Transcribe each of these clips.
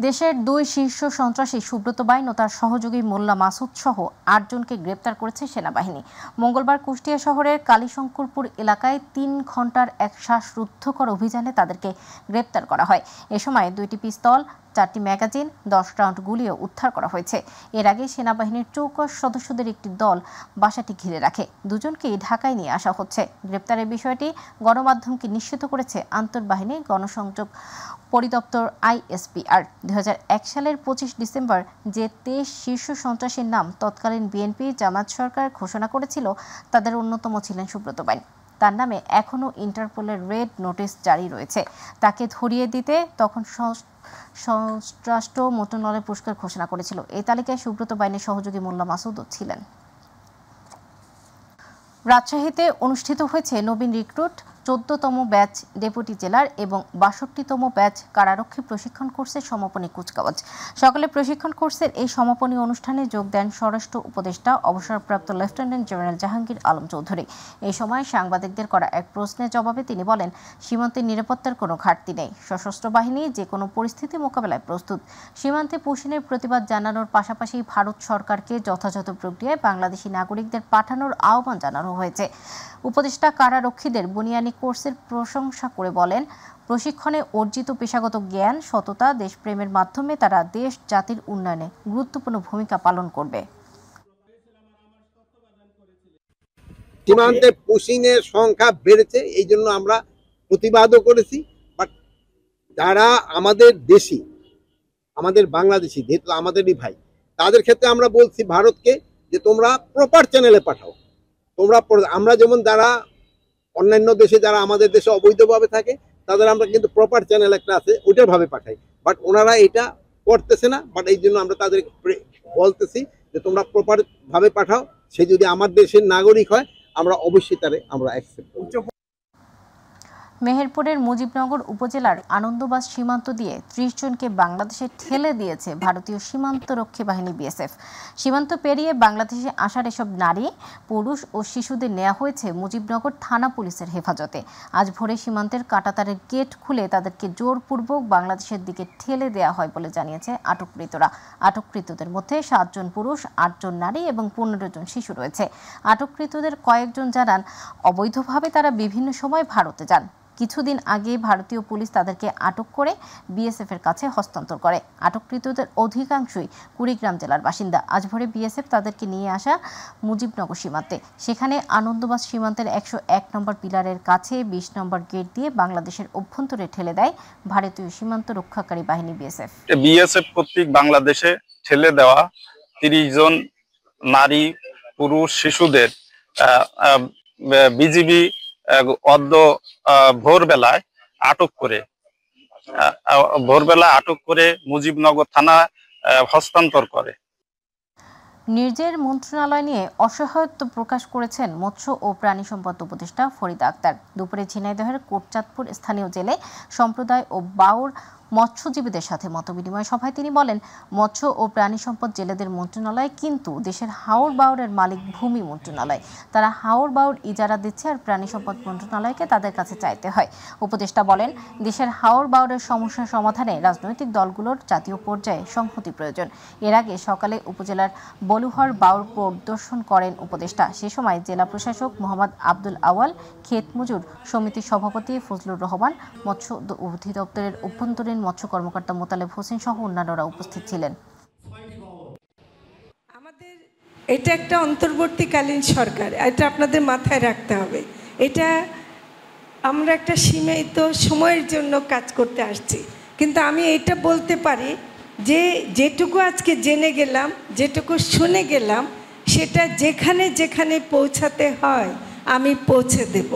দেশের দুই শীর্ষ সন্ত্রাসী সুব্রত বাইন ও তার সহযোগী মোল্লা মাসুদ সহ ৮ জনকে গ্রেপ্তার করেছে সেনাবাহিনী। মঙ্গলবার কুষ্টিয়া শহরের কালীশঙ্করপুর এলাকায় ৩ ঘণ্টার এক শ্বাসরুদ্ধকর অভিযানে তাদেরকে গ্রেপ্তার করা হয়। এ সময় ২টি পিস্তল, ৪টি ম্যাগাজিন, ১০ রাউন্ড গুলিও উদ্ধার করা হয়েছে। এর আগে সেনাবাহিনীর ২৪ সদস্যদের একটি দল বাসাটি ঘিরে রাখে। দুজনকেই ঢাকায় নিয়ে আসা হচ্ছে। গ্রেপ্তারের বিষয়টি গণমাধ্যমকে নিশ্চিত করেছে আন্তঃবাহিনী গণসংযোগ পরিদপ্তর আইএসপিআর। ২০০১ সালের ২৫ ডিসেম্বর যে ২৩ শীর্ষ সন্ত্রাসীর নাম তৎকালীন বিএনপি জামাত সরকার ঘোষণা করেছিল তাদের অন্যতম ছিলেন সুব্রত বাইন। তার নামে এখনও ইন্টারপোলের রেড নোটিশ জারি রয়েছে। তাকে ধরিয়ে দিতে তখন স্বরাষ্ট্র মন্ত্রণালয় পুরস্কার ঘোষণা করেছিল। এই তালিকায় সুব্রত বাইনের সহযোগী মোল্লা মাসুদও ছিলেন। রাজশাহীতে অনুষ্ঠিত হয়েছে নবীন রিক্রুট ১৪তম ব্যাচ ডেপুটি জেলার এবং ৬২তম ব্যাচ কারারক্ষী প্রশিক্ষণ কোর্সের সমাপনী কুচকাওয়াজ। সকালে প্রশিক্ষণ কোর্সের এই সমাপনী অনুষ্ঠানে যোগ দেন স্বরাষ্ট্র উপদেষ্টা অবসরপ্রাপ্ত লেফটেন্যান্ট জেনারেল জাহাঙ্গীর আলম চৌধুরী। এই সময় সাংবাদিকদের করা এক প্রশ্নের জবাবে তিনি বলেন, সীমান্তে নিরাপত্তার কোনো ঘাটতি নেই। সশস্ত্র বাহিনী যে কোনো পরিস্থিতি মোকাবেলায় প্রস্তুত। সীমান্তে পুশিনের প্রতিবাদ জানানোর পাশাপাশি ভারত সরকারকে যথাযথ প্রক্রিয়ায় বাংলাদেশি নাগরিকদের পাঠানোর আহ্বান জানানো হয়েছে। উপদেষ্টা কারারক্ষীদের বুনিয়ানি কোর্সের প্রশংসা করে বলেন, প্রশিক্ষণে অর্জিত পেশাগত জ্ঞান, সততা, দেশপ্রেমের মাধ্যমে তারা দেশ জাতির উন্নয়নে গুরুত্বপূর্ণ ভূমিকা পালন করবে। সীমান্তে পুশিনের সংখ্যা বেড়েছে, এই জন্য আমরা প্রতিবাদও করেছি। বাট যারা আমাদের দেশি, আমাদের বাংলাদেশি, যেহেতু আমাদেরই ভাই, তাদের ক্ষেত্রে আমরা বলছি ভারতকে যে তোমরা প্রপার চ্যানেলে পাঠাও। আমরা যেমন যারা অন্যান্য দেশে যারা আমাদের দেশে অবৈধভাবে থাকে তাদের আমরা কিন্তু প্রপার চ্যানেল একটা আছে ওইটার ভাবে পাঠাই। বাট ওনারা এটা করতেছে না। বাট এই জন্য আমরা তাদের বলতেছি যে তোমরা প্রপার ভাবে পাঠাও। সে যদি আমার দেশের নাগরিক হয় আমরা অবশ্যই তারে আমরা অ্যাকসেপ্ট করব। মেহেরপুরের মুজিবনগর উপজেলার আনন্দবাজ সীমান্ত দিয়ে ৩০ জনকে বাংলাদেশে ঠেলে দিয়েছে ভারতীয় সীমান্তরক্ষী বাহিনী বিএসএফ। সীমান্ত পেরিয়ে বাংলাদেশে আসার এসব নারী, পুরুষ ও শিশুদের নেওয়া হয়েছে মুজিবনগর থানা পুলিশের হেফাজতে। আজ ভোরে সীমান্তের কাঁটাতারের গেট খুলে তাদেরকে জোরপূর্বক বাংলাদেশের দিকে ঠেলে দেওয়া হয় বলে জানিয়েছে আটককৃতরা। আটককৃতদের মধ্যে ৭ জন পুরুষ, ৮ জন নারী এবং ১৫ জন শিশু রয়েছে। আটককৃতদের কয়েকজন জানান, অবৈধভাবে তারা বিভিন্ন সময় ভারতে যান। কিছুদিন আগে ভারতীয় পুলিশ তাদেরকে আটক করে বিএসএফ এর কাছে হস্তান্তর করে। আটককৃতদের অধিকাংশই কুড়িগ্রাম জেলার বাসিন্দা। আজ ভোরে বিএসএফ তাদেরকে নিয়ে আসা মুজিবনগর সীমান্তে। সেখানে আনন্দবাজ সীমান্তের ১০১ নম্বর পিলারের কাছে ২০ নম্বর গেট দিয়ে বাংলাদেশের অভ্যন্তরে ঠেলে দেয় ভারতীয় সীমান্ত রক্ষাকারী বাহিনী বিএসএফ। বিএসএফ কর্তৃক বাংলাদেশে ঠেলে দেওয়া ৩০ জন নারী, পুরুষ, শিশুদের বিজিবি ভোরবেলায় আটক করে মুজিবনগর থানা হস্তান্তর করে। নির্জের মন্ত্রণালয় নিয়ে অসহায়ত্ব প্রকাশ করেছেন মৎস্য ও প্রাণী সম্পদ উপদেষ্টা ফরিদা আক্তার। দুপুরে ঝিনাইদহের কোটচাঁদপুর স্থানীয় জেলে সম্প্রদায় ও বাউর মৎস্যজীবীদের সাথে মতবিনিময় সভায় তিনি বলেন, মৎস্য ও প্রাণী সম্পদ জেলেদের মন্ত্রণালয়, কিন্তু দেশের হাওর বাউরের মালিক ভূমি মন্ত্রণালয়। তারা হাওর বাউর ইজারা দিচ্ছে আর প্রাণী সম্পদ মন্ত্রণালয়কে তাদের কাছে চাইতে হয়। উপদেষ্টা বলেন, দেশের হাওর বাউরের সমস্যা সমাধানে রাজনৈতিক দলগুলোর জাতীয় পর্যায়ে সংহতি প্রয়োজন। এর আগে সকালে উপজেলার বলুহর বাউর পরিদর্শন করেন উপদেষ্টা। সে সময় জেলা প্রশাসক মোহাম্মদ আব্দুল আওয়াল, ক্ষেত মজুর সমিতির সভাপতি ফজলুর রহমান, মৎস্য অধিদপ্তরের অভ্যন্তরীণ মৎস্য কর্মকর্তা মোতালেব হোসেন সহ অন্যান্যরা উপস্থিত ছিলেন। আমাদের এটা একটা অন্তর্বর্তীকালীন সরকার, এটা আপনাদের মাথায় রাখতে হবে। এটা আমরা একটা সীমিত সময়ের জন্য কাজ করতে আসছি, কিন্তু আমি এটা বলতে পারি যে যেটুকু আজকে জেনে গেলাম, যেটুকু শুনে গেলাম, সেটা যেখানে যেখানে পৌঁছাতে হয় আমি পৌঁছে দেব।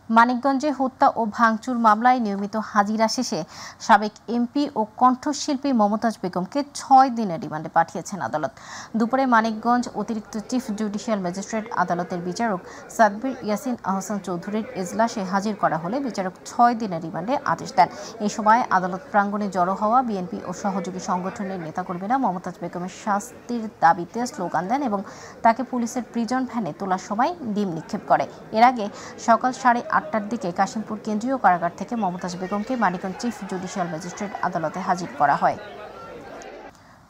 মানিকগঞ্জে হত্যা ও ভাঙচুর মামলায় নিয়মিত হাজিরা শেষে সাবেক এমপি ও কণ্ঠশিল্পী মমতাজ বেগমকে ৬ দিনের রিমান্ডে পাঠিয়েছেন আদালত। দুপুরে মানিকগঞ্জ অতিরিক্ত চিফ জুডিশিয়াল ম্যাজিস্ট্রেট আদালতের বিচারক সাদবির ইয়াসিন আহসান চৌধুরীর এজলাসে হাজির করা হলে বিচারক ৬ দিনের রিমান্ডে আদেশ দেন। এই সময় আদালত প্রাঙ্গণে জড়ো হওয়া বিএনপি ও সহযোগী সংগঠনের নেতাকর্মীরা মমতাজ বেগমের শাস্তির দাবিতে স্লোগান দেন এবং তাকে পুলিশের প্রিজন ভ্যানে তোলার সময় ডিম নিক্ষেপ করে। এর আগে সকাল 8:30 8টার দিকে কাশিমপুর কেন্দ্রীয় কারাগার থেকে মমতাজ বেগমকে মানিকগঞ্জ চিফ জুডিশিয়াল ম্যাজিস্ট্রেট আদালতে হাজির করা হয়।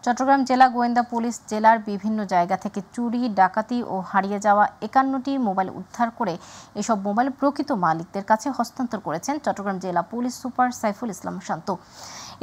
চট্টগ্রাম জেলা গোয়েন্দা পুলিশ জেলার বিভিন্ন জায়গা থেকে চুরি, ডাকাতি ও হারিয়ে যাওয়া 51টি মোবাইল উদ্ধার করে এসব মোবাইল প্রকৃত মালিকদের কাছে হস্তান্তর করেছেন চট্টগ্রাম জেলা পুলিশ সুপার সাইফুল ইসলাম শান্ত।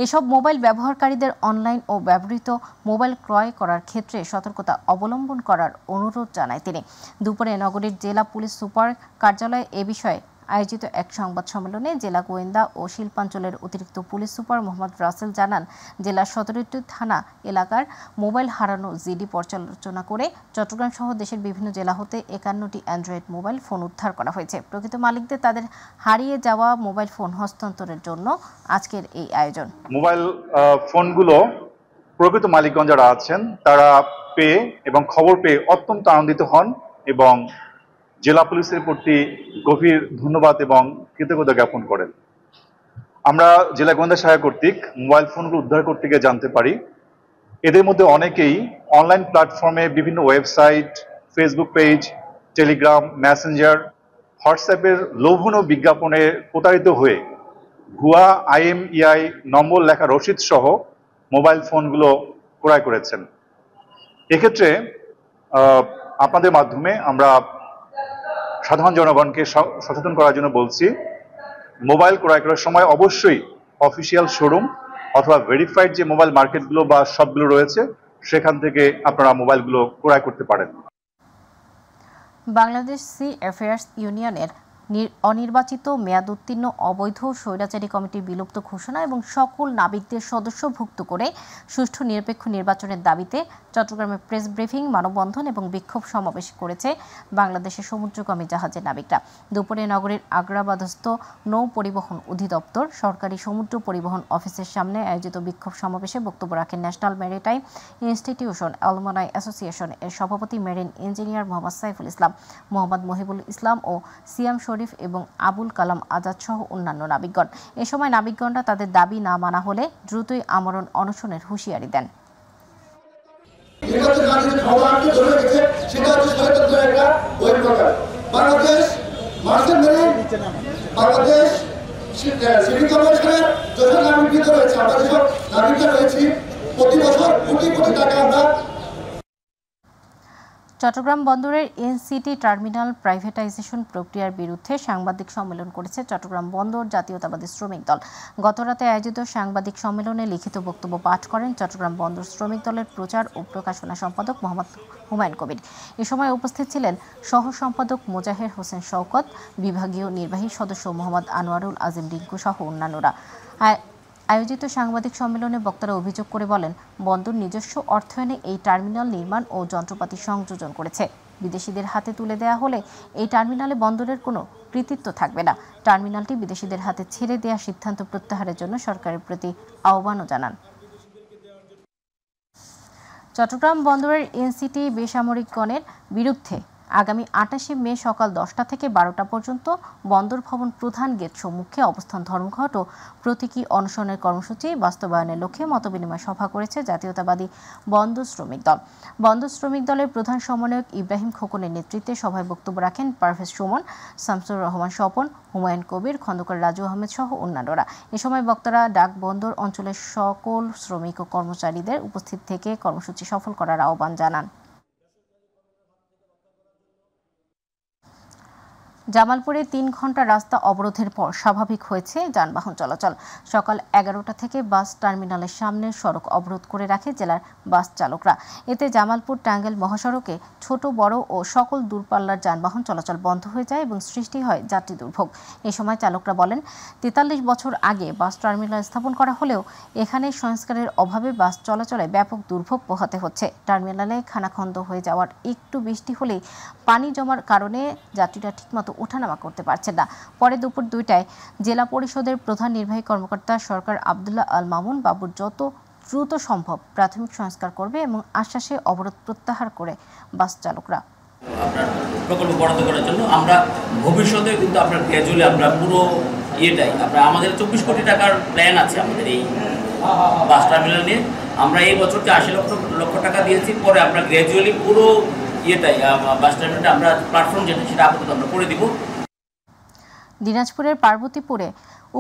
এসব মোবাইল ব্যবহারকারীদের অনলাইন ও ব্যবহৃত মোবাইল ক্রয় করার ক্ষেত্রে সতর্কতা অবলম্বন করার অনুরোধ জানায় তিনি। দুপুরে নগরীর জেলা পুলিশ সুপার কার্যালয়ে এ বিষয়ে আয়োজিত এক সংবাদ সম্মেলনে জেলা গোয়েন্দা ও শিল্পাঞ্চলের অতিরিক্ত পুলিশ সুপার মোহাম্মদ রাসেল জানান, জেলার 17টি থানা এলাকার মোবাইল হারানো জিডি পর্যালোচনা করে চট্টগ্রাম সহ দেশের বিভিন্ন জেলা হতে 51টি অ্যান্ড্রয়েড মোবাইল ফোন উদ্ধার করা হয়েছে। প্রকৃত মালিকদের তাদের হারিয়ে যাওয়া মোবাইল ফোন হস্তান্তরের জন্য আজকের এই আয়োজন। মোবাইল ফোনগুলো প্রকৃত মালিকগণ যারা আছেন তারা পেয়ে এবং খবর পেয়ে অত্যন্ত আনন্দিত হন এবং জেলা পুলিশের প্রতি গভীর ধন্যবাদ এবং কৃতজ্ঞতা জ্ঞাপন করেন। আমরা জেলা গোয়েন্দা সহায়ক কর্তৃক মোবাইল ফোনগুলো উদ্ধার করতে গিয়ে জানতে পারি এদের মধ্যে অনেকেই অনলাইন প্ল্যাটফর্মে বিভিন্ন website, Facebook page, Telegram, Messenger, হোয়াটসঅ্যাপের লোভনীয় বিজ্ঞাপনে প্রতারিত হয়ে ভুয়া IMEI নম্বর লেখা রসিদ সহ মোবাইল ফোনগুলো ক্রয় করেছেন। এক্ষেত্রে আপনাদের মাধ্যমে আমরা সাধারণ জনগণকে সচেতন করার জন্য বলছি, মোবাইল ক্রয় করার সময় অবশ্যই অফিসিয়াল শোরুম অথবা ভেরিফাইড যে মোবাইল মার্কেটগুলো বা শপগুলো রয়েছে সেখান থেকে আপনারা মোবাইলগুলো ক্রয় করতে পারেন। বাংলাদেশ সি অ্যাফেয়ার্স ইউনিয়নের অনির্বাচিত মেয়াদোত্তীর্ণ অবৈধ স্বৈরাচারী কমিটি বিলুপ্ত ঘোষণা এবং সকল নাবিকদের সদস্যভুক্ত করে সুষ্ঠু নিরপেক্ষ নির্বাচনের দাবিতে চট্টগ্রামে প্রেস ব্রিফিং, মানববন্ধন এবং বিক্ষোভ সমাবেশ করেছে বাংলাদেশের সমুদ্রগামী জাহাজের নাবিকরা। দুপুরে নগরীর আগ্রাবাদস্থ নৌ পরিবহন অধিদপ্তর সরকারি সমুদ্র পরিবহন অফিসের সামনে আয়োজিত বিক্ষোভ সমাবেশে বক্তব্য রাখেন national maritime institution alumni association এর সভাপতি মেরিন ইঞ্জিনিয়ার মোহাম্মদ সাইফুল ইসলাম, মোহাম্মদ মহিবুল ইসলাম ও সিয়াম শরীফ এবং আবুল কালাম আজাদ সহ অন্যান্য নাবিকগণ। এ সময় নাবিকগণরা তাদের দাবি না মানা হলে দ্রুতই আমরণ অনশনের হুঁশিয়ারি দেন। চট্টগ্রাম বন্দরের এনসিটি টার্মিনাল প্রাইভেটাইজেশন প্রক্রিয়ার বিরুদ্ধে সাংবাদিক সম্মেলন করেছে চট্টগ্রাম বন্দর জাতীয়তাবাদী শ্রমিক দল। গতরাতে আয়োজিত সাংবাদিক সম্মেলনে লিখিত বক্তব্য পাঠ করেন চট্টগ্রাম বন্দর শ্রমিক দলের প্রচার ও প্রকাশনা সম্পাদক মোহাম্মদ হুমায়ুন কবির। এ সময় উপস্থিত ছিলেন সহ সম্পাদক মোজাহের হোসেন শওকত, বিভাগীয় নির্বাহী সদস্য মোহাম্মদ আনোয়ারুল আজিম রিঙ্কু সহ অন্যান্যরা। আয়োজিত সাংবাদিক সম্মেলনে বক্তারা অভিযোগ করে বলেন, বন্দর নিজস্ব অর্থায়নে এই টার্মিনাল নির্মাণ ও যন্ত্রপাতি সংযোজন করেছে। বিদেশিদের হাতে তুলে দেওয়া হলে এই টার্মিনালে বন্দরের কোনো কৃতিত্ব থাকবে না। টার্মিনালটি বিদেশিদের হাতে ছেড়ে দেওয়ার সিদ্ধান্ত প্রত্যাহারের জন্য সরকারের প্রতি আহ্বানও জানান। চট্টগ্রাম বন্দরের এনসিটি বেসামরিকগণের বিরুদ্ধে আগামী 28শে মে সকাল 10টা থেকে 12টা পর্যন্ত বন্দর ভবন প্রধান গেট সম্মুখে অবস্থান ধর্মঘট ও প্রতীকী অনশনের কর্মসূচি বাস্তবায়নের লক্ষ্যে মতবিনিময় সভা করেছে জাতীয়তাবাদী বন্দর শ্রমিক দল। বন্দর শ্রমিক দলের প্রধান সমন্বয়ক ইব্রাহিম খোকনের নেতৃত্বে সভায় বক্তব্য রাখেন পারভেজ সুমন, শামসুর রহমান স্বপন, হুমায়ুন কবির, খন্দকার রাজু আহমেদ সহ অন্যান্যরা। এ সময় বক্তারা ডাক বন্দর অঞ্চলের সকল শ্রমিক ও কর্মচারীদের উপস্থিত থেকে কর্মসূচি সফল করার আহ্বান জানান। জামালপুরে 3 ঘন্টা রাস্তা অবরোধের পর স্বাভাবিক হয়েছে যানবাহন চলাচল। সকাল 11টা থেকে বাস টার্মিনালের সামনের সড়ক অবরোধ করে রাখে জেলার বাস চালকরা। এতে জামালপুর টাঙ্গাইল মহাসড়কে ছোট বড় ও সকল দূরপাল্লার যানবাহন চলাচল বন্ধ হয়ে যায় এবং সৃষ্টি হয় যাত্রী দুর্ভোগ। এ সময় চালকরা বলেন, 43 বছর আগে বাস টার্মিনাল স্থাপন করা হলেও এখানে সংস্কারের অভাবে বাস চলাচলে ব্যাপক দুর্ভোগ পোহাতে হচ্ছে। টার্মিনালে খানাখন্দ হয়ে যাওয়ার একটু বৃষ্টি হলেই পানি জমার কারণে যাত্রীরা ঠিকমতো ওঠানামা করতে পারছেন না। পরে দুপুর 2টায় জেলা পরিষদের প্রধান নির্বাহী কর্মকর্তা সরকার আব্দুল্লাহ আল মামুন বাবুর যত দ্রুত সম্ভব প্রাথমিক সংস্কার করবে এবং আশ্বাসে অবরোধ প্রত্যাহার করে বাস চালকরা। আপনার প্রকল্প বরাদ্দ করার জন্য আমরা ভবিষ্যতে কিন্তু আমরা গ্র্যাজুয়ালি আমরা পুরো ইয়েটাই আমরা আমাদের 24 কোটি টাকার প্ল্যান আছে আমাদের এই বাস টার্মিনাল নিয়ে। আমরা এই বছরকে 80 লক্ষ টাকা দিয়েছি। পরে আমরা গ্র্যাজুয়ালি পুরো ইয়েটাই বাস টার্মিনালটা আমরা প্ল্যাটফর্ম যেটা সেটা আপাতত আমরা করে দিব। দিনাজপুরের পার্বতীপুরে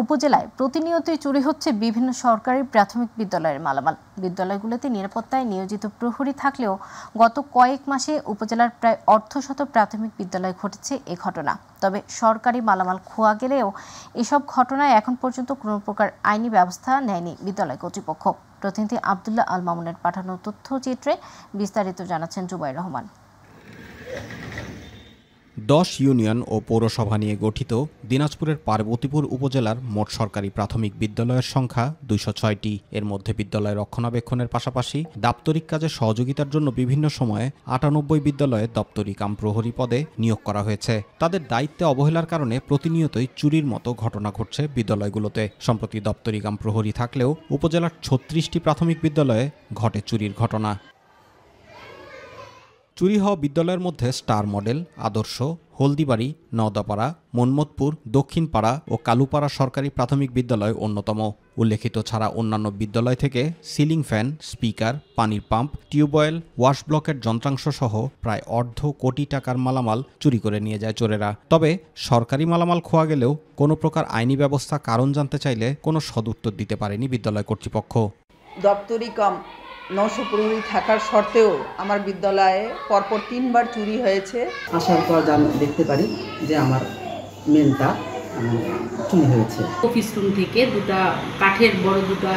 উপজেলায় প্রতিনিয়তই চুরি হচ্ছে বিভিন্ন সরকারি প্রাথমিক বিদ্যালয়ের মালামাল। বিদ্যালয়গুলোতে নিরাপত্তায় নিয়োজিত প্রহরী থাকলেও গত কয়েক মাসে উপজেলার প্রায় অর্ধশত প্রাথমিক বিদ্যালয়ে ঘটেছে এ ঘটনা। তবে সরকারি মালামাল খোয়া গেলেও এসব ঘটনায় এখন পর্যন্ত কোনো প্রকার আইনি ব্যবস্থা নেয়নি বিদ্যালয় কর্তৃপক্ষ। প্রতিনিধি আব্দুল্লাহ আল মামুনের পাঠানো তথ্যচিত্রে বিস্তারিত জানাচ্ছেন জুবাইর রহমান। 10 ইউনিয়ন ও পৌরসভা নিয়ে গঠিত দিনাজপুরের পার্বতীপুর উপজেলার মোট সরকারি প্রাথমিক বিদ্যালয়ের সংখ্যা 206টি। এর মধ্যে বিদ্যালয় রক্ষণাবেক্ষণের পাশাপাশি দাপ্তরিক কাজে সহযোগিতার জন্য বিভিন্ন সময়ে 98 বিদ্যালয়ে দপ্তরি কাম প্রহরী পদে নিয়োগ করা হয়েছে। তাদের দায়িত্বে অবহেলার কারণে প্রতিনিয়তই চুরির মতো ঘটনা ঘটছে বিদ্যালয়গুলোতে। সম্প্রতি দপ্তরি কাম প্রহরী থাকলেও উপজেলার 36টি প্রাথমিক বিদ্যালয়ে ঘটে চুরির ঘটনা। চুরি হওয়া বিদ্যালয়ের মধ্যে স্টার মডেল, আদর্শ, হলদিবাড়ি, নওদাপাড়া, মনমতপুর, দক্ষিণপাড়া ও কালুপাড়া সরকারি প্রাথমিক বিদ্যালয় অন্যতম। উল্লেখিত ছাড়া অন্যান্য বিদ্যালয় থেকে সিলিং ফ্যান, স্পিকার, পানির পাম্প, টিউবওয়েল, ওয়াশ ব্লকের যন্ত্রাংশ সহ প্রায় অর্ধ কোটি টাকার মালামাল চুরি করে নিয়ে যায় চোরেরা। তবে সরকারি মালামাল খোয়া গেলেও কোনো প্রকার আইনি ব্যবস্থা কারণ জানতে চাইলে কোনো সদুত্তর দিতে পারেনি বিদ্যালয় কর্তৃপক্ষ। দপ্তরি কম 900 প্রহরী থাকার সত্ত্বেও আমার বিদ্যালয়ে পরপর 3 বার চুরি হয়েছে। আসার পর দেখতে পারি যে আমার মেনটা চুরি হয়েছে। অফিস রুম থেকে দুটো কাঠের বড় দুটো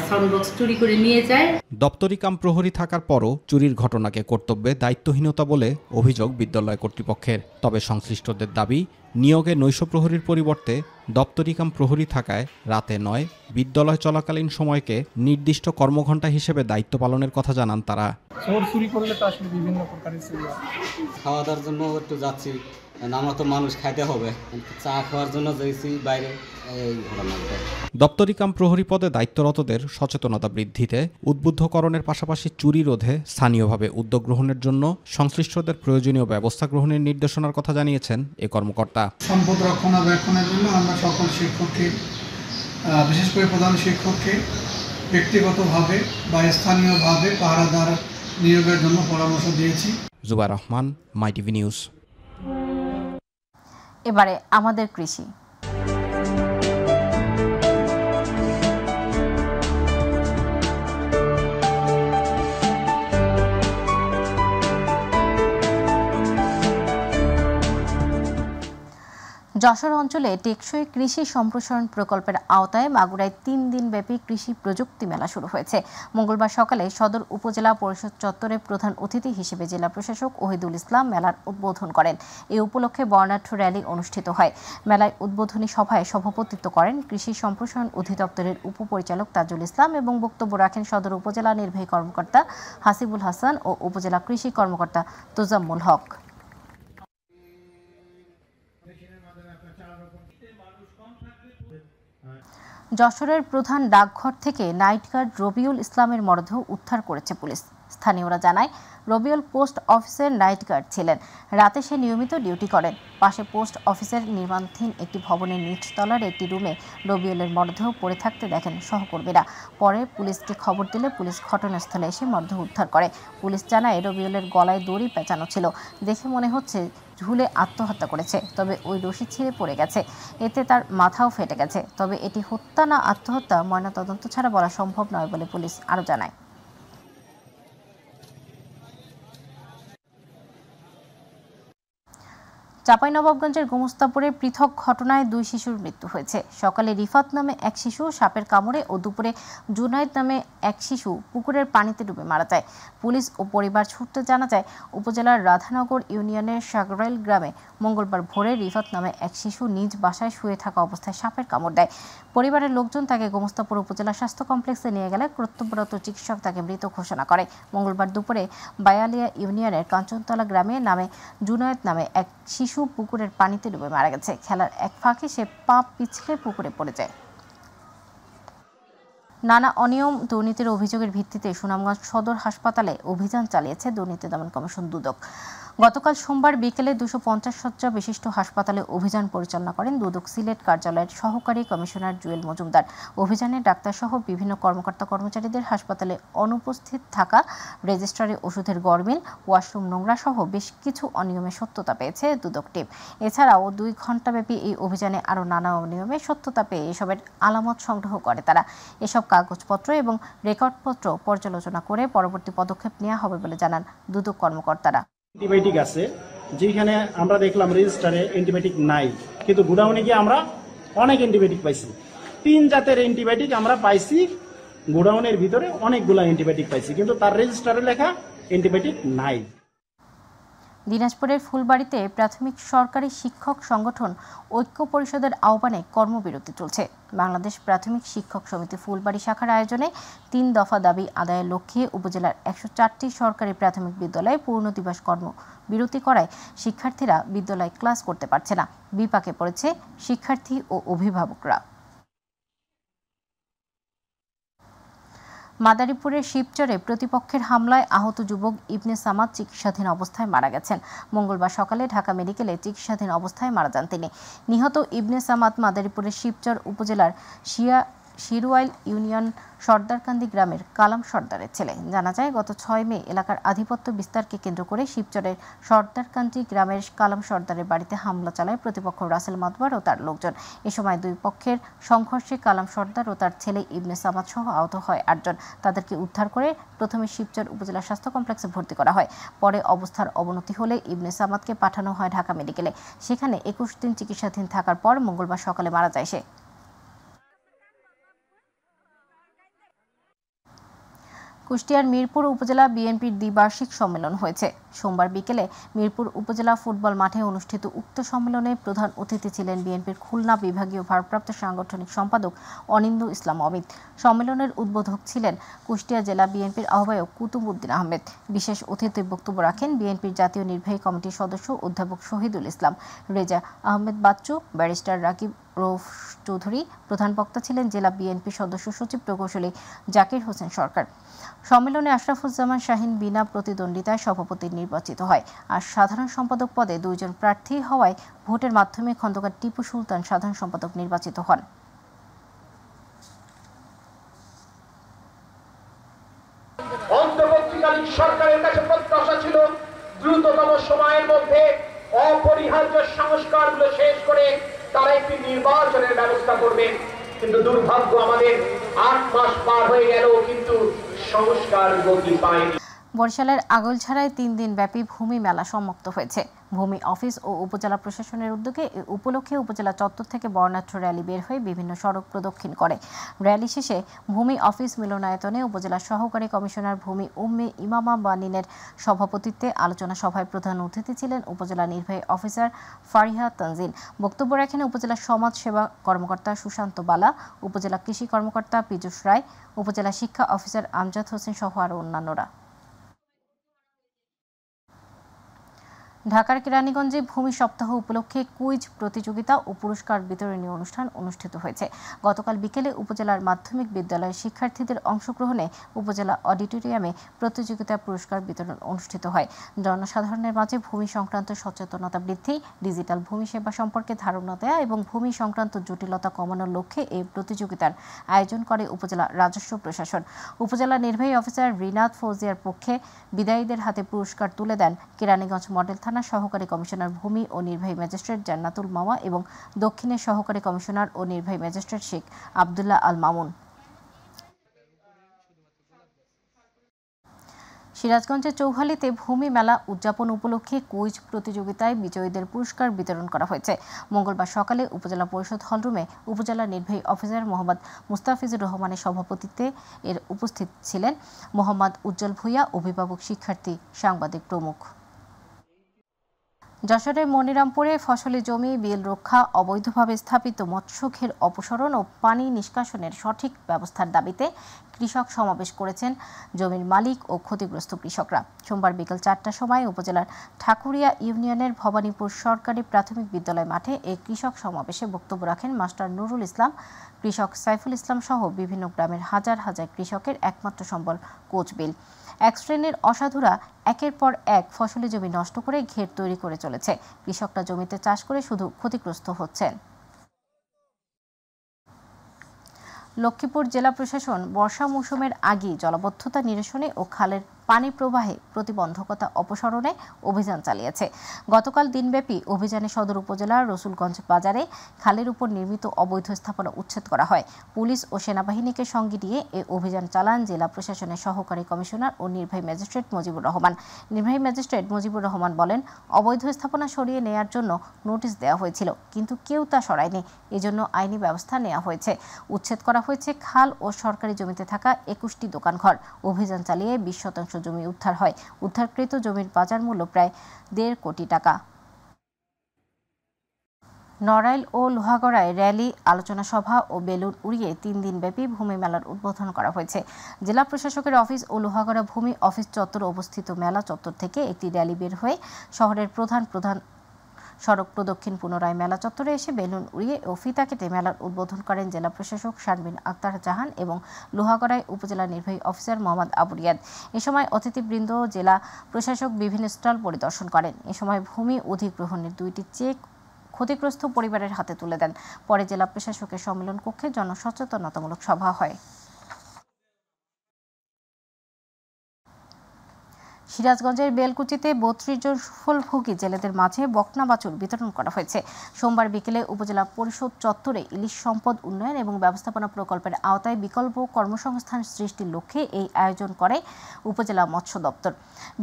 সাউন্ড বক্স চুরি করে নিয়ে যায়। দপ্তরি কাম প্রহরী থাকার পরও চুরির ঘটনাকে কর্তব্যে দায়িত্বহীনতা বলে অভিযোগ বিদ্যালয় কর্তৃপক্ষের। তবে সংশ্লিষ্টদের দাবি, নিয়োগে নৈশ প্রহরীর পরিবর্তে দপ্তরি কাম প্রহরী থাকায় রাতে নয়, বিদ্যালয় চলাকালীন সময়কে নির্দিষ্ট কর্মঘণ্টা হিসেবে দায়িত্ব পালনের কথা জানান তারা। চুরি করলে তো আসলে বিভিন্ন প্রকারের চুরি হয়। খাওয়া দাওয়ার জন্য একটু যাচ্ছি, আমরা তো মানুষ খাইতে হবে, চা খাওয়ার জন্য যাইছি বাইরে। দপ্তরি কাম প্রহরী পদে দায়িত্বরতদের সচেতনতা বৃদ্ধিতে উদ্বুদ্ধকরণের পাশাপাশি চুরি রোধে স্থানীয়ভাবে উদ্যোগ গ্রহণের জন্য সংশ্লিষ্টদের প্রয়োজনীয় ব্যবস্থা গ্রহণের নির্দেশনার কথা জানিয়েছেন এ কর্মকর্তা। সম্পদ রক্ষণাবেক্ষণের জন্য আমরা সকল শিক্ষককে, বিশেষ করে প্রধান শিক্ষককে ব্যক্তিগতভাবে বা স্থানীয়ভাবে পাহারাদার নিয়োগের জন্য পরামর্শ দিয়েছি। জুবাইর রহমান, মাই টিভি নিউজ। এবারে আমাদের কৃষি। যশোর অঞ্চলে টেকসই কৃষি সম্প্রসারণ প্রকল্পের আওতায় মাগুরায় 3 দিনব্যাপী কৃষি প্রযুক্তি মেলা শুরু হয়েছে। মঙ্গলবার সকালে সদর উপজেলা পরিষদ চত্বরে প্রধান অতিথি হিসেবে জেলা প্রশাসক ওহিদুল ইসলাম মেলার উদ্বোধন করেন। এই উপলক্ষে বর্ণাঢ্য র্যালি অনুষ্ঠিত হয়। মেলায় উদ্বোধনী সভায় সভাপতিত্ব করেন কৃষি সম্প্রসারণ অধিদপ্তরের উপপরিচালক তাজুল ইসলাম এবং বক্তব্য রাখেন সদর উপজেলা নির্বাহী কর্মকর্তা হাসিবুল হাসান ও উপজেলা কৃষি কর্মকর্তা তোজাম্মুল হক। যশোরের প্রধান ডাকঘর থেকে নাইট গার্ড রবিউল ইসলামের মরদেহ উদ্ধার করেছে পুলিশ। স্থানীয়রা জানায়, রবিউল পোস্ট অফিসের নাইট গার্ড ছিলেন। রাতে সে নিয়মিত ডিউটি করেন। পাশে পোস্ট অফিসের নির্মাণাধীন একটি ভবনের নিচতলার একটি রুমে রবিউলের মরদেহ পড়ে থাকতে দেখেন সহকর্মীরা। পরে পুলিশকে খবর দিলে পুলিশ ঘটনাস্থলে এসে মরদেহ উদ্ধার করে। পুলিশ জানায়, রবিউলের গলায় দড়ি পেঁচানো ছিল। দেখে মনে হচ্ছে ঝুলে আত্মহত্যা করেছে, তবে ওই রশি ছিঁড়ে পড়ে গেছে। এতে তার মাথাও ফেটে গেছে। তবে এটি হত্যা না আত্মহত্যা ময়নাতদন্ত ছাড়া বলা সম্ভব নয় বলে পুলিশ আরও জানায়। চাঁপাইনবাবগঞ্জের গোমস্তাপুরে পৃথক ঘটনায় 2 শিশুর মৃত্যু হয়েছে। সকালে রিফাত নামে এক শিশু সাপের কামড়ে ও দুপুরে জুনাইদ নামে এক শিশু পুকুরের পানিতে ডুবে মারা যায়। পুলিশ ও পরিবার সূত্রে জানা যায়, উপজেলার রাধানগর ইউনিয়নের সাগরাইল গ্রামে মঙ্গলবার ভোরে রিফাত নামে এক শিশু নিজ বাসায় শুয়ে থাকা অবস্থায় সাপের কামড় দেয়। পরিবারের লোকজন তাকে গোমস্তাপুর উপজেলা স্বাস্থ্য কমপ্লেক্সে নিয়ে গেলে কর্তব্যরত চিকিৎসক তাকে মৃত ঘোষণা করে। মঙ্গলবার দুপুরে বায়ালিয়া ইউনিয়নের কাঞ্চনতলা গ্রামে জুনায়েদ নামে এক শিশু পুকুরের পানিতে ডুবে মারা গেছে। খেলার এক ফাঁকে সে পা পিছলে পুকুরে পড়ে যায়। নানা অনিয়ম দুর্নীতির অভিযোগের ভিত্তিতে সুনামগঞ্জ সদর হাসপাতালে অভিযান চালিয়েছে দুর্নীতি দমন কমিশন দুদক। গতকাল সোমবার বিকেলে 250 শয্যা বিশিষ্ট হাসপাতালে অভিযান পরিচালনা করেন দুদক সিলেট কার্যালয়ের সহকারী কমিশনার জুয়েল মজুমদার। অভিযানে ডাক্তারসহ বিভিন্ন কর্মকর্তা কর্মচারীদের হাসপাতালে অনুপস্থিত থাকা রেজিস্ট্রারে ওষুধের গরমিল, ওয়াশরুম নোংরা সহ বেশ কিছু অনিয়মের সত্যতা পেয়েছে দুদক টিম। এছাড়াও 2 ঘণ্টাব্যাপী এই অভিযানে আরও নানা অনিয়মের সত্যতা পেয়ে এসবের আলামত সংগ্রহ করে তারা। এসব কাগজপত্র এবং রেকর্ডপত্র পর্যালোচনা করে পরবর্তী পদক্ষেপ নেওয়া হবে বলে জানান দুদক কর্মকর্তারা। অ্যান্টিবায়োটিক আছে যেখানে আমরা দেখলাম রেজিস্টারে অ্যান্টিবায়োটিক নাই, কিন্তু গোডাউনে গিয়ে আমরা অনেক অ্যান্টিবায়োটিক পাইছি। 3 জাতের অ্যান্টিবায়োটিক আমরা পাইছি, গোডাউনের ভিতরে অনেকগুলো অ্যান্টিবায়োটিক পাইছি, কিন্তু তার রেজিস্টারে লেখা অ্যান্টিবায়োটিক নাই। দিনাজপুরের ফুলবাড়িতে প্রাথমিক সরকারি শিক্ষক সংগঠন ঐক্য পরিষদের আহ্বানে কর্মবিরতি চলছে। বাংলাদেশ প্রাথমিক শিক্ষক সমিতি ফুলবাড়ি শাখার আয়োজনে 3 দফা দাবি আদায়ের লক্ষ্যে উপজেলার 104টি সরকারি প্রাথমিক বিদ্যালয়ে পূর্ণ দিবস কর্মবিরতি করায় শিক্ষার্থীরা বিদ্যালয়ে ক্লাস করতে পারছে না। বিপাকে পড়েছে শিক্ষার্থী ও অভিভাবকরা। মাদারীপুরের শিবচরে প্রতিপক্ষের হামলায় আহত যুবক ইবনে সামাদ চিকিৎসাধীন অবস্থায় মারা গেছেন। মঙ্গলবার সকালে ঢাকা মেডিকেলে চিকিৎসাধীন অবস্থায় মারা যান তিনি। নিহত ইবনে সামাদ মাদারীপুরের শিবচর উপজেলার শিরওয়াইল ইউনিয়ন সর্দারকান্দি গ্রামের কালাম সর্দারের ছেলে। জানা যায় গত 6 মে এলাকার আধিপত্য বিস্তারকে কেন্দ্র করে শিবচরের সর্দারকান্দি গ্রামের কালাম সর্দারের বাড়িতে হামলা চালায় প্রতিপক্ষ রাসেল মাতবার ও তার লোকজন। এ সময় 2 পক্ষের সংঘর্ষে কালাম সর্দার ও তার ছেলে ইবনে সামাদ সহ আহত হয় 8 জন। তাদেরকে উদ্ধার করে প্রথমে শিবচর উপজেলা স্বাস্থ্য কমপ্লেক্সে ভর্তি করা হয়। পরে অবস্থার অবনতি হলে ইবনে সামাদকে পাঠানো হয় ঢাকা মেডিকেলে। সেখানে 21 দিন চিকিৎসাধীন থাকার পর মঙ্গলবার সকালে মারা যায় সে। কুষ্টিয়ার মিরপুর উপজেলা বিএনপির দ্বিবার্ষিক সম্মেলন হয়েছে। সোমবার বিকেলে মিরপুর উপজেলা ফুটবল মাঠে অনুষ্ঠিত উক্ত সম্মেলনে প্রধান অতিথি ছিলেন বিএনপির খুলনা বিভাগীয় ভারপ্রাপ্ত সাংগঠনিক সম্পাদক অনিন্দু ইসলাম অমিত। সম্মেলনের উদ্বোধক ছিলেন কুষ্টিয়া জেলা বিএনপির আহ্বায়ক কুতুব উদ্দিন আহমেদ। বিশেষ অতিথি বক্তব্য রাখেন বিএনপির জাতীয় নির্বাহী কমিটির সদস্য অধ্যাপক শহীদুল ইসলাম, রেজা আহমেদ বাচ্চু, ব্যারিস্টার রাকিব রৌফ চৌধুরী। প্রধান বক্তা ছিলেন জেলা বিএনপি সদস্য সচিব প্রকৌশলী জাকির হোসেন সরকার। সম্মেলনে আশরাফুজ্জামান শাহিন বিনা প্রতিদ্বন্দ্বিতায় সভাপতি নির্বাচিত হয়। আর সাধারণ সম্পাদক পদে 2 জন প্রার্থী হওয়ায় ভোটের মাধ্যমে খন্দকার টিপু সুলতান সাধারণ সম্পাদক নির্বাচিত হন। অন্তর্বর্তীকালীন সরকারের কাছে প্রত্যাশা ছিল দ্রুততম সময়ের মধ্যে অপরিহার্য সংস্কারগুলো শেষ করে তারা একটি নির্বাচনের ব্যবস্থা করবেন, কিন্তু দুর্ভাগ্য আমাদের 8 মাস পার হয়ে গেল, কিন্তু সংস্কার গতি পায়নি। বরিশালের আগৈলঝাড়ায় 3 দিন ব্যাপী ভূমি মেলা সমাপ্ত হয়েছে। ভূমি অফিস ও উপজেলা প্রশাসনের উদ্যোগে এ উপলক্ষে উপজেলা চত্বর থেকে বর্ণাঢ্য র্যালি বের হয়ে বিভিন্ন সড়ক প্রদক্ষিণ করে। র্যালি শেষে ভূমি অফিস মিলনায়তনে উপজেলা সহকারী কমিশনার ভূমি উম্মে ইমামা বানিনের সভাপতিত্বে আলোচনা সভায় প্রধান অতিথি ছিলেন উপজেলা নির্বাহী অফিসার ফারিহা তানজিন। বক্তব্য রাখেন উপজেলা সমাজ সেবা কর্মকর্তা সুশান্ত বালা, উপজেলা কৃষি কর্মকর্তা পীযূষ রায়, উপজেলা শিক্ষা অফিসার আমজাদ হোসেন সহ আরও অন্যান্যরা। ঢাকার কেরানীগঞ্জে ভূমি সপ্তাহ উপলক্ষে কুইজ প্রতিযোগিতা ও পুরস্কার বিতরণী অনুষ্ঠান অনুষ্ঠিত হয়েছে। গতকাল বিকেলে উপজেলার মাধ্যমিক বিদ্যালয়ের শিক্ষার্থীদের অংশগ্রহণে উপজেলা অডিটোরিয়ামে প্রতিযোগিতা পুরস্কার বিতরণ অনুষ্ঠিত হয়। জনসাধারণের মাঝে ভূমি সংক্রান্ত সচেতনতা বৃদ্ধি, ডিজিটাল ভূমি সেবা সম্পর্কে ধারণা দেওয়া এবং ভূমি সংক্রান্ত জটিলতা কমানোর লক্ষ্যে এই প্রতিযোগিতার আয়োজন করে উপজেলা রাজস্ব প্রশাসন। উপজেলা নির্বাহী অফিসার রিনাত ফৌজিয়ার পক্ষে বিদায়ীদের হাতে পুরস্কার তুলে দেন কেরানীগঞ্জ মডেল থানার সহকারী কমিশনার ভূমি ও নির্বাহী ম্যাজিস্ট্রেট জান্নাতুল মাওয়া এবং দক্ষিণের সহকারী কমিশনার ও নির্বাহী ম্যাজিস্ট্রেট শেখ আব্দুল্লাহ আল মামুন। সিরাজগঞ্জের চৌহালিতে ভূমি মেলা উদযাপন উপলক্ষে কুইজ প্রতিযোগিতায় বিজয়ীদের পুরস্কার বিতরণ করা হয়েছে। মঙ্গলবার সকালে উপজেলা পরিষদ হলরুমে উপজেলা নির্বাহী অফিসার মোহাম্মদ মুস্তাফিজুর রহমানের সভাপতিত্বে এর উপস্থিত ছিলেন মোহাম্মদ উজ্জ্বল ভূঁইয়া, অভিভাবক, শিক্ষার্থী, সাংবাদিক প্রমুখ। যশোরের মনিরামপুরে ফসলি জমি বিল রক্ষা, অবৈধভাবে স্থাপিত মৎস্যঘের অপসারণ ও পানি নিষ্কাশনের সঠিক ব্যবস্থার দাবিতে কৃষক সমাবেশ করেছেন জমির মালিক ও ক্ষতিগ্রস্ত কৃষকরা। সোমবার বিকেল 4টার সময় উপজেলার ঠাকুরিয়া ইউনিয়নের ভবানীপুর সরকারি প্রাথমিক বিদ্যালয় মাঠে এই কৃষক সমাবেশে বক্তব্য রাখেন মাস্টার নুরুল ইসলাম, কৃষক সাইফুল ইসলাম সহ বিভিন্ন গ্রামের হাজার হাজার কৃষকের একমাত্র সম্বল কোচ বিল। এক শ্রেণীর অসাধুরা একের পর এক ফসলি জমি নষ্ট করে ঘের তৈরি করে চলেছে। কৃষকরা জমিতে চাষ করে শুধু ক্ষতিগ্রস্ত হচ্ছেন। লক্ষ্মীপুর জেলা প্রশাসন বর্ষা মৌসুমের আগেই জলাবদ্ধতা নিরসনে ও খালের পানি প্রবাহে প্রতিবন্ধকতা অপসারণে অভিযান চালিয়েছে। গতকাল দিনব্যাপী অভিযানে সদর উপজেলার রসুলগঞ্জ বাজারে খালের উপর নির্মিত অবৈধ স্থাপনা উচ্ছেদ করা হয়। পুলিশ ও সেনাবাহিনীকে সঙ্গে নিয়ে এই অভিযান চালান জেলা প্রশাসনের সহকারী কমিশনার ও নির্বাহী ম্যাজিস্ট্রেট মুজিবুর রহমান। নির্বাহী ম্যাজিস্ট্রেট মুজিবুর রহমান বলেন, অবৈধ স্থাপনা সরিয়ে নেয়ার জন্য নোটিশ দেওয়া হয়েছিল, কিন্তু কেউ তা সরায়নি। এজন্য আইনি ব্যবস্থা নেওয়া হয়েছে। উচ্ছেদ করা হয়েছে খাল ও সরকারি জমিতে থাকা 21টি দোকানঘর। অভিযান চালিয়ে 20% জমি উদ্ধার হয়। উদ্ধারকৃত জমির বাজার মূল্য প্রায় 1.5 কোটি টাকা। নড়াইল ও লোহাগড়ায় র্যালি, আলোচনা সভা ও বেলুন উড়িয়ে 3 দিনব্যাপী ভূমি মেলার উদ্বোধন করা হয়েছে। জেলা প্রশাসকের অফিস ও লোহাগড়া ভূমি অফিস চত্বরে অবস্থিত মেলা চত্বর থেকে একটি র্যালি বের হয়ে শহরের প্রধান সড়ক প্রদক্ষিণ পুনরায় মেলা চত্বরে এসে বেলুন উড়িয়ে ও ফিতা কেটে মেলার উদ্বোধন করেন জেলা প্রশাসক শারমিন আক্তার জাহান এবং লোহাগড়ায় উপজেলা নির্বাহী অফিসার মোহাম্মদ আবু রিয়াদ। এ সময় অতিথিবৃন্দ জেলা প্রশাসক বিভিন্ন স্টল পরিদর্শন করেন। এ সময় ভূমি অধিগ্রহণের 2টি চেক ক্ষতিগ্রস্ত পরিবারের হাতে তুলে দেন। পরে জেলা প্রশাসকের সম্মেলন কক্ষে জনসচেতনতামূলক সভা হয়। সিরাজগঞ্জের বেলকুচিতে 32 জন সুফলভোগী জেলেদের মাঝে বকনা বাছুর বিতরণ করা হয়েছে। সোমবার বিকেলে উপজেলা পরিষদ চত্বরে ইলিশ সম্পদ উন্নয়ন এবং ব্যবস্থাপনা প্রকল্পের আওতায় বিকল্প কর্মসংস্থান সৃষ্টির লক্ষ্যে এই আয়োজন করে উপজেলা মৎস্য দপ্তর।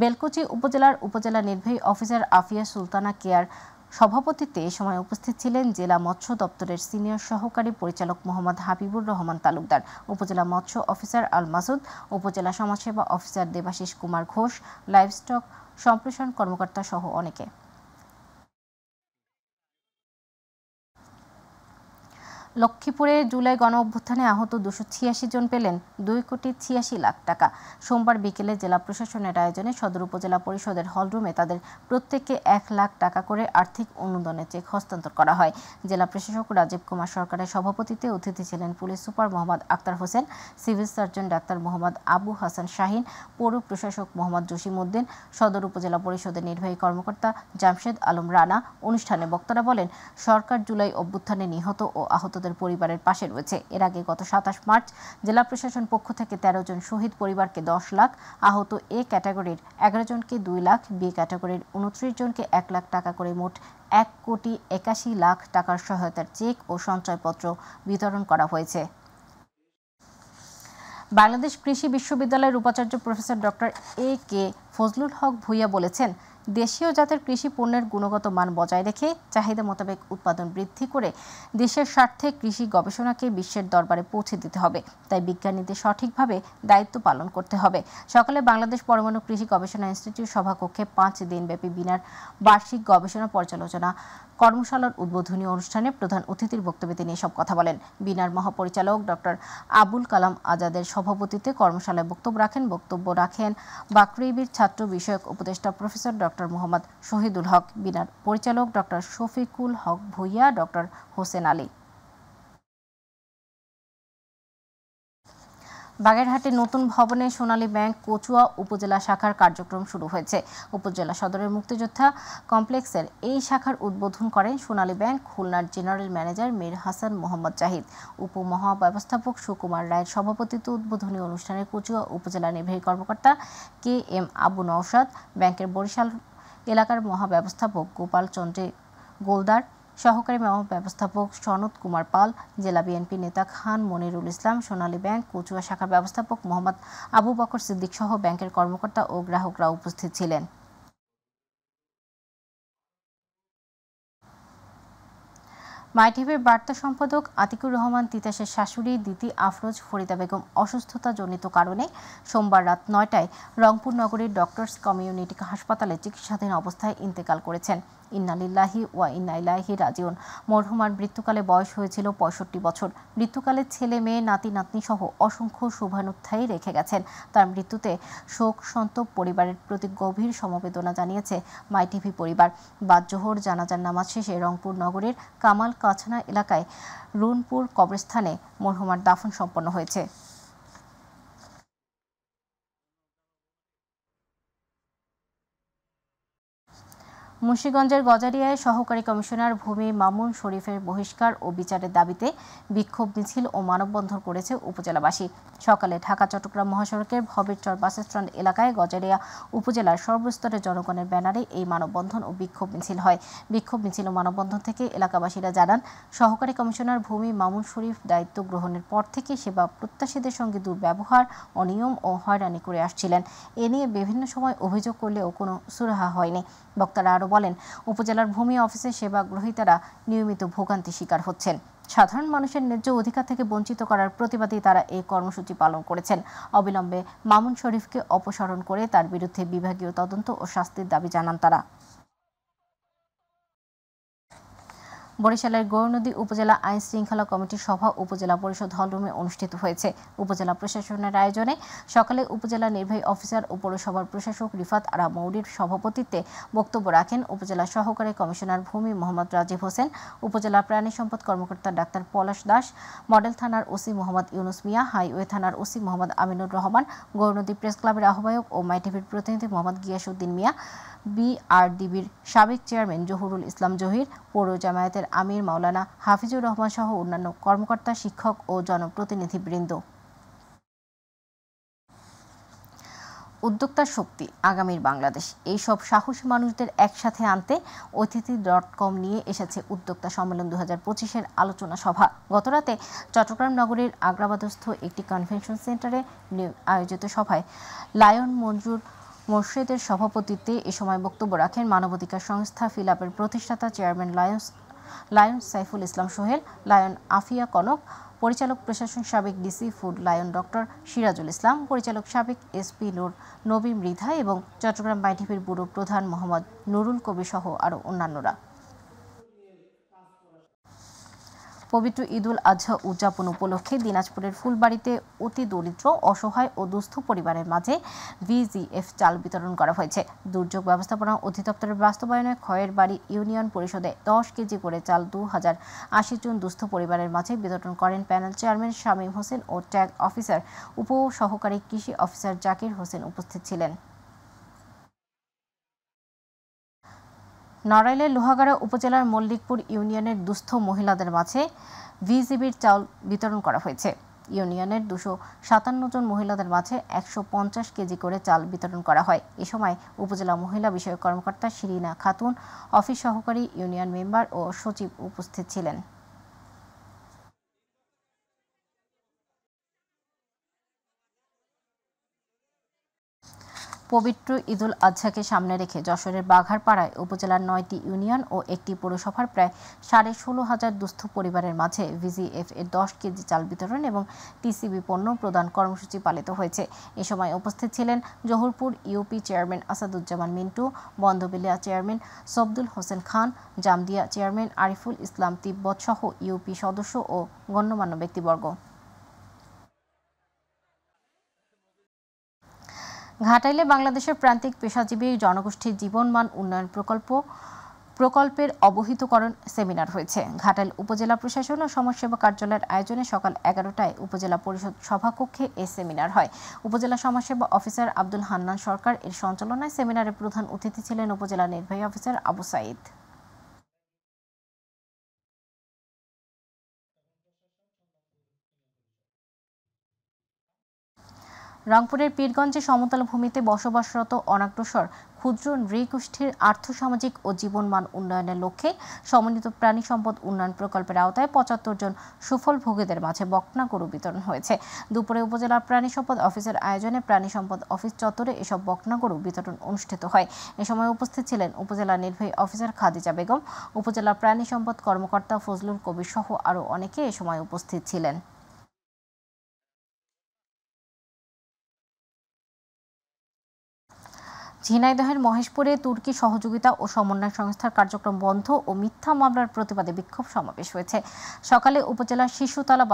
বেলকুচি উপজেলার উপজেলা নির্বাহী অফিসার আফিয়া সুলতানা কেয়ার সভাপতিত্বে এ সময় উপস্থিত ছিলেন জেলা মৎস্য দপ্তরের সিনিয়র সহকারী পরিচালক মোহাম্মদ হাবিবুর রহমান তালুকদার, উপজেলা মৎস্য অফিসার আল মাসুদ, উপজেলা সমাজসেবা অফিসার দেবাশিস কুমার ঘোষ, লাইভস্টক সম্প্রসারণ কর্মকর্তা সহ অনেকে। লক্ষ্মীপুরে জুলাই গণ অভ্যুত্থানে আহত 286 জন পেলেন 2,86,00,000 টাকা। সোমবার বিকেলে জেলা প্রশাসনের আয়োজনে সদর উপজেলা পরিষদের হলরুমে তাদের প্রত্যেককে 1 লাখ টাকা করে আর্থিক অনুদানের চেক হস্তান্তর করা হয়। জেলা প্রশাসক রাজীব কুমার সরকারের সভাপতিত্বে অতিথি ছিলেন police super Mohammad Akter Hossain, civil surgeon doctor Mohammad Abu Hasan Shahin, পৌর প্রশাসক মোহাম্মদ জসিমউদ্দিন, সদর উপজেলা পরিষদের নির্বাহী কর্মকর্তা জামশেদ আলম রানা। অনুষ্ঠানে বক্তারা বলেন, সরকার জুলাই অভ্যুত্থানে নিহত ও আহতদের পরিবারের পাশে রয়েছে। এর আগে গত 27 মার্চ জেলা প্রশাসন পক্ষ থেকে 13 জন শহীদ পরিবারকে 10 লাখ, আহত এ ক্যাটাগরির 11 জনকে 2 লাখ, বি ক্যাটাগরির 29 জনকে 1 লাখ টাকা করে মোট 1,81,00,000 টাকার সহায়তার চেক ও সঞ্চয়পত্র বিতরণ করা হয়েছে। বাংলাদেশ কৃষি বিশ্ববিদ্যালয়ের উপাচার্য প্রফেসর ডক্টর A.K. ফজলুল হক ভূঁইয়া বলেছেন, দেশীয় জাতের কৃষি পণ্যের গুণগত মান বজায় রেখে চাহিদা মোতাবেক উৎপাদন বৃদ্ধি করে দেশের স্বার্থে কৃষি গবেষণাকে বিশ্বের দরবারে পৌঁছে দিতে হবে। তাই বিজ্ঞানীদের সঠিকভাবে দায়িত্ব পালন করতে হবে। সকালে বাংলাদেশ পরমাণু কৃষি গবেষণা ইনস্টিটিউট সভাকক্ষে 5 দিনব্যাপী বিনার বার্ষিক গবেষণা পর্যালোচনা কর্মশালার উদ্বোধনী অনুষ্ঠানে প্রধান অতিথির বক্তব্যে তিনি এসব কথা বলেন। বিনার মহাপরিচালক ডক্টর আবুল কালাম আজাদের সভাপতিত্বে কর্মশালায় বক্তব্য রাখেন বাকরইবির ছাত্র বিষয়ক উপদেষ্টা প্রফেসর ডক্টর মোহাম্মদ শহীদুল হক, বিনার পরিচালক ডক্টর শফিকুল হক ভূঁইয়া, ডক্টর হোসেন আলী। বাগেরহাটে নতুন ভবনে সোনালী ব্যাংক কচুয়া উপজেলা শাখার কার্যক্রম শুরু হয়েছে। উপজেলা সদরের মুক্তিযোদ্ধা কমপ্লেক্সের এই শাখার উদ্বোধন করেন সোনালী ব্যাংক খুলনার জেনারেল ম্যানেজার মীর হাসান মোহাম্মদ জাহিদ। উপমহাব্যবস্থাপক সুকুমার রায়ের সভাপতিত্বে উদ্বোধনী অনুষ্ঠানে কচুয়া উপজেলা নির্বাহী কর্মকর্তা KM আবু নওশাদ, ব্যাংকের বরিশাল এলাকার মহাব্যবস্থাপক গোপাল চন্দ্র গোলদার, সহকারী মহাব্যবস্থাপক সনদ কুমার পাল, জেলা বিএনপি নেতা খান মনিরুল ইসলাম, সোনালী ব্যাংক কচুয়া শাখার ব্যবস্থাপক মোহাম্মদ আবু বকর সিদ্দিক সহ ব্যাংকের কর্মকর্তা ও গ্রাহকরা উপস্থিত ছিলেন। মাইটিভির বার্তা সম্পাদক আতিকুর রহমান তিতাসের শাশুড়ি দিতি আফরোজ ফরিদা বেগম অসুস্থতাজনিত কারণে সোমবার রাত 9টায় রংপুর নগরীর ডক্টরস কমিউনিটি হাসপাতালে চিকিৎসাধীন অবস্থায় ইন্তেকাল করেছেন। ইন্না লিল্লাহি ওয়া ইন্না ইলাইহি রাজিউন। মরহুমার মৃত্যুকালে বয়স হয়েছিল 65 বছর। মৃত্যুকালে ছেলে মেয়ে নাতি নাতনি সহ অসংখ্য শুভানুধ্যায়ী রেখে গেছেন। তার মৃত্যুতে শোক সন্তপ পরিবারের প্রতি গভীর সমবেদনা জানিয়েছে মাইটিভি পরিবার। বাদ জোহর জানাজার নামাজ শেষে রংপুর নগরের কামাল কাছনা এলাকায় রুনপুর কবরস্থানে মরহুমার দাফন সম্পন্ন হয়েছে। মুন্সিগঞ্জের গজারিয়ায় সহকারী কমিশনার ভূমি মামুন শরীফের বহিষ্কার ও বিচারের দাবিতে বিক্ষোভ মিছিল ও মানববন্ধন করেছে উপজেলাবাসী। সকালে ঢাকা চট্টগ্রাম মহাসড়কের ভবেরচর বাসস্ট্যান্ড এলাকায় গজারিয়া উপজেলার সর্বস্তরের জনগণের ব্যানারে এই মানববন্ধন ও বিক্ষোভ মিছিল হয়। বিক্ষোভ মিছিল ও মানববন্ধন থেকে এলাকাবাসীরা জানান, সহকারী কমিশনার ভূমি মামুন শরীফ দায়িত্ব গ্রহণের পর থেকে সেবা প্রত্যাশীদের সঙ্গে দুর্ব্যবহার, অনিয়ম ও হয়রানি করে আসছিলেন। এ নিয়ে বিভিন্ন সময় অভিযোগ করলেও কোনো সুরাহা হয়নি। বক্তারা আরও বলেন, উপজেলার ভূমি অফিসে সেবা গ্রহীতারা নিয়মিত ভোগান্তি শিকার হচ্ছেন। সাধারণ মানুষের ন্যায্য অধিকার থেকে বঞ্চিত করার প্রতিবাদেই তারা এই কর্মসূচি পালন করেছেন। অবিলম্বে মামুন শরীফকে অপসারণ করে তার বিরুদ্ধে বিভাগীয় তদন্ত ও শাস্তির দাবি জানান তারা। বরিশালের গৌরনদী উপজেলা আইন শৃঙ্খলা কমিটির সভা উপজেলা পরিষদ হলরুমে অনুষ্ঠিত হয়েছে। উপজেলা প্রশাসনের আয়োজনে সকালে উপজেলা নির্বাহী অফিসার ও পৌরসভার প্রশাসক রিফাত আরা মৌরির সভাপতিত্বে বক্তব্য রাখেন উপজেলা সহকারী কমিশনার ভূমি মোহাম্মদ রাজীব হোসেন, উপজেলা প্রাণী সম্পদ কর্মকর্তা ডাক্তার পলাশ দাস, মডেল থানার ওসি মোহাম্মদ ইউনুস মিয়া, হাইওয়ে থানার ওসি মোহাম্মদ আমিনুর রহমান, গৌরনদী প্রেস ক্লাবের আহ্বায়ক ও মাইটিভির প্রতিনিধি মোহাম্মদ গিয়াসউদ্দিন মিয়া, বিআরডিবির সাবেক চেয়ারম্যান জহুরুল ইসলাম জহির, পৌর জামায়াতের আমির মাওলানা হাফিজুর রহমান সহ অন্যান্য কর্মকর্তা, শিক্ষক ও জনপ্রতিনিধিবৃন্দ। উদ্যোক্তা শক্তি, আগামীর বাংলাদেশ, এইসব সাহসী মানুষদের একসাথে আনতে অতিথি.com নিয়ে এসেছে উদ্যোক্তা সম্মেলন 2025-এর আলোচনা সভা। গতরাতে চট্টগ্রাম নগরীর আগ্রাবাদস্থ একটি কনভেনশন সেন্টারে আয়োজিত সভায় লায়ন মঞ্জুর মোর্শেদের সভাপতিত্বে এ সময় বক্তব্য রাখেন মানবাধিকার সংস্থা ফিলাপের প্রতিষ্ঠাতা chairman lion Saiful Islam Sohel, lion Afia Konok, পরিচালক প্রশাসন সাবেক DC food lion doctor Sirajul Islam, পরিচালক সাবেক এসপি নবী মৃধা এবং চট্টগ্রাম মাইটিভির ব্যুরো প্রধান মোহাম্মদ নুরুল কবির সহ আরও অন্যান্যরা। পবিত্র ঈদুল আজহা উদযাপন উপলক্ষে দিনাজপুরের ফুলবাড়িতে অতি দরিদ্র, অসহায় ও দুস্থ পরিবারের মাঝে VGF চাল বিতরণ করা হয়েছে। দুর্যোগ ব্যবস্থাপনা অধিদপ্তরের বাস্তবায়নে খয়েরবাড়ি ইউনিয়ন পরিষদে 10 কেজি করে চাল 2080 জন দুস্থ পরিবারের মাঝে বিতরণ করেন প্যানেল চেয়ারম্যান শামীম হোসেন ও ট্যাগ অফিসার উপ সহকারী কৃষি অফিসার জাকির হোসেন উপস্থিত ছিলেন। নড়াইলের লোহাগাড়া উপজেলার মল্লিকপুর ইউনিয়নের দুস্থ মহিলাদের মাঝে VGBর চাল বিতরণ করা হয়েছে। ইউনিয়নের 257 জন মহিলাদের মাঝে 150 কেজি করে চাল বিতরণ করা হয়। এ সময় উপজেলা মহিলা বিষয়ক কর্মকর্তা শিরিনা খাতুন, অফিস সহকারী, ইউনিয়ন মেম্বার ও সচিব উপস্থিত ছিলেন। পবিত্র ঈদুল আজহাকে সামনে রেখে যশোরের বাঘারপাড়ায় উপজেলার 9টি ইউনিয়ন ও একটি পৌরসভার প্রায় 16,500 দুস্থ পরিবারের মাঝে VGF এর 10 কেজি চাল বিতরণ এবং TCB পণ্য প্রদান কর্মসূচি পালিত হয়েছে। এ সময় উপস্থিত ছিলেন Johurpur UP chairman Asaduzzaman Mintu, Bondhobilia chairman Sobdul Hossain Khan, Jamdia chairman Ariful Islam Tibbat সহ ইউপি সদস্য ও গণ্যমান্য ব্যক্তিবর্গ। ঘাটাইলে বাংলাদেশের প্রান্তিক পেশাজীবী জনগোষ্ঠীর জীবনমান উন্নয়ন প্রকল্পের অবহিতকরণ সেমিনার হয়েছে। ঘাটাইল উপজেলা প্রশাসন ও সমাজসেবা কার্যালয়ের আয়োজনে সকাল 11টায় উপজেলা পরিষদ সভাকক্ষে এই সেমিনার হয়। উপজেলা সমাজসেবা অফিসার আব্দুল হান্নান সরকার এর সঞ্চালনায় সেমিনারে প্রধান অতিথি ছিলেন উপজেলা নির্বাহী অফিসার আবু সাইদ। রংপুরের পীরগঞ্জে সমতল ভূমিতে বসবাসরত অনাগ্রসর ক্ষুদ্র নৃগোষ্ঠীর আর্থসামাজিক ও জীবনমান উন্নয়নের লক্ষ্যে সমন্বিত প্রাণী সম্পদ উন্নয়ন প্রকল্পের আওতায় 75 জন সুফলভোগীদের মাঝে বকনা গরু বিতরণ হয়েছে। দুপুরে উপজেলার প্রাণী সম্পদ অফিসের আয়োজনে প্রাণী সম্পদ অফিস চত্বরে এসব বকনা গরু বিতরণ অনুষ্ঠিত হয়। এ সময় উপস্থিত ছিলেন উপজেলা নির্বাহী অফিসার খাদিজা বেগম, উপজেলা প্রাণী সম্পদ কর্মকর্তা ফজলুল কবির সহ আরও অনেকে এ সময় উপস্থিত ছিলেন। ঝিনাইদহের মহেশপুরে তুর্কি সহযোগিতা ও সমন্বয় সংস্থার কার্যক্রম বন্ধ ও মিথ্যা মামলার প্রতিবাদে বিক্ষোভ সমাবেশ হয়েছে। সকালে উপজেলার শিশুতলা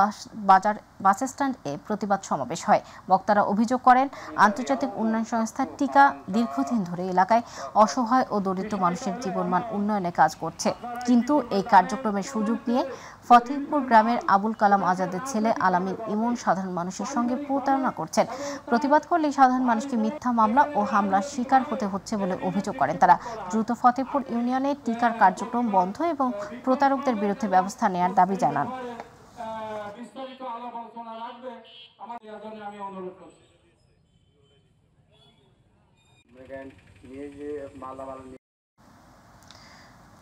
বাজার বাসস্ট্যান্ড এ প্রতিবাদ সমাবেশ হয়। বক্তারা অভিযোগ করেন, আন্তর্জাতিক উন্নয়ন সংস্থা টিকা দীর্ঘদিন ধরে এলাকায় অসহায় ও দরিদ্র মানুষের জীবনমান উন্নয়নে কাজ করছে, কিন্তু এই কার্যক্রমের সুযোগ নিয়ে ফতেহপুর গ্রামের আবুল কালাম আজাদের ছেলে আলামিন ইমন সাধারণ মানুষের সঙ্গে প্রতারণা করছেন। প্রতিবাদ করলে সাধারণ মানুষকে মিথ্যা মামলা ও হামলার শিকার শিকার হতে হচ্ছে বলে অভিযোগ করেন তারা। দ্রুত ফতেপুর ইউনিয়নে টিকার কার্যক্রম বন্ধ এবং প্রতারকদের বিরুদ্ধে ব্যবস্থা নেওয়ার দাবি জানান।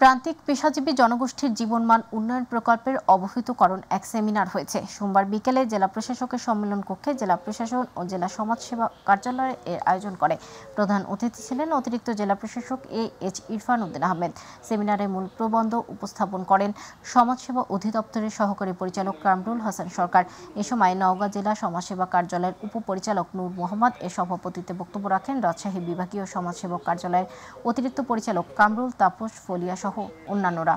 প্রান্তিক পেশাজীবী জনগোষ্ঠীর জীবনমান উন্নয়ন প্রকল্পের অবহিতকরণ এক সেমিনার হয়েছে। সোমবার বিকেলে জেলা প্রশাসকের সম্মেলন কক্ষে জেলা প্রশাসন ও জেলা সমাজসেবা কার্যালয়ে এর আয়োজন করে। প্রধান অতিথি ছিলেন অতিরিক্ত জেলা প্রশাসক AH ইরফান উদ্দিন আহমেদ। সেমিনারে মূল প্রবন্ধ উপস্থাপন করেন সমাজসেবা অধিদপ্তরের সহকারী পরিচালক কামরুল হাসান সরকার। এ সময় নওগাঁ জেলা সমাজসেবা কার্যালয়ের উপপরিচালক নূর মোহাম্মদ এর সভাপতিত্বে বক্তব্য রাখেন রাজশাহী বিভাগীয় সমাজসেবক কার্যালয়ের অতিরিক্ত পরিচালক কামরুল তাপস ফলিয়া সহ অন্যান্যরা।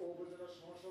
উপজেলা সমস্যা